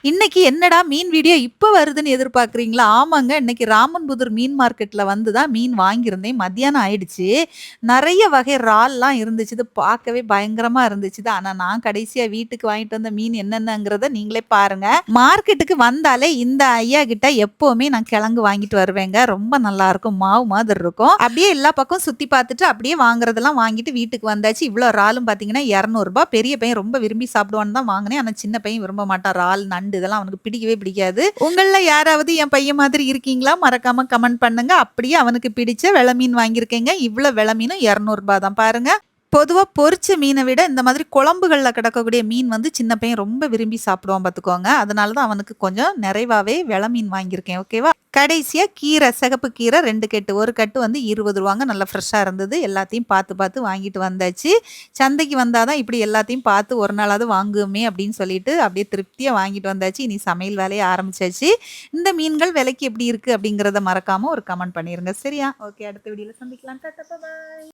இன்னைக்கு என்னடா மீன் வீடியோ இப்ப வருதுன்னு எதிர்பார்க்குறீங்களா? ஆமாங்க. இன்னைக்கு ராமன்புதூர் மீன் மார்க்கெட்ல வந்து தான் மீன் வாங்கியிருந்தேன். மத்தியானம் ஆயிடுச்சு. நெறைய வகை இறால்லாம் இருந்துச்சு. இது பார்க்கவே பயங்கரமா இருந்துச்சு. ஆனா நான் கடைசியா வீட்டுக்கு வாங்கிட்டு வந்த மீன் என்னென்னங்கிறத நீங்களே பாருங்க. மார்க்கெட்டுக்கு வந்தாலே இந்த ஐயா கிட்ட எப்பவுமே நான் கிழங்கு வாங்கிட்டு வருவேங்க. ரொம்ப நல்லாருக்கும். மாவு மாதிரி இருக்கும். அப்படியே எல்லா பக்கம் சுத்தி பார்த்துட்டு அப்படியே வாங்குறதெல்லாம் வாங்கிட்டு வீட்டுக்கு வந்தாச்சு. இவ்ளோ இறாலும் பார்த்தீங்கன்னா ரூ. 200. பெரிய பையன் ரொம்ப விரும்பி சாப்பிடுவான்னு தான் வாங்குனேன். ஆனா சின்ன பையன் விரும்ப மாட்டான். இறால், நண்டு இதெல்லாம் அவனுக்கு பிடிக்கவே பிடிக்காது. உங்கள்ல யாராவது என் பையன் மாதிரி இருக்கீங்களா? மறக்காம கமெண்ட் பண்ணுங்க. அப்படியே அவனுக்கு பிடிச்ச வெல மீன் வாங்கியிருக்கேங்க. இவ்ளோ வெல மீனும் ரூ. 200 தான் பாருங்க. பொதுவா பொரிச்ச மீன விட இந்த மாதிரி குழம்புகள்ல கிடக்கக்கூடிய மீன் வந்து சின்ன பையன் ரொம்ப விரும்பி சாப்பிடுவான் பார்த்துக்கோங்க. அதனால தான் அவனுக்கு கொஞ்சம் நிறைவாவே வெல மீன் வாங்கியிருக்கேன். ஓகேவா? கடைசியா கீரை, சிகப்பு கீரை 2 கட்டு. ஒரு கட்டு வந்து ரூ. 20 நல்லா ஃப்ரெஷ்ஷா இருந்தது. எல்லாத்தையும் பார்த்து பார்த்து வாங்கிட்டு வந்தாச்சு. சந்தைக்கு வந்தா தான் இப்படி எல்லாத்தையும் பார்த்து ஒரு நாளாவது வாங்குவோமே அப்படின்னு சொல்லிட்டு அப்படியே திருப்தியா வாங்கிட்டு வந்தாச்சு. இனி சமையல் வேலைய ஆரம்பிச்சாச்சு. இந்த மீன்கள் விலைக்கு எப்படி இருக்கு அப்படிங்கிறத மறக்காம ஒரு கமெண்ட் பண்ணிருங்க. சரியா? ஓகே அடுத்த வீடியோல சந்திக்கலாம். டாடா பாய்.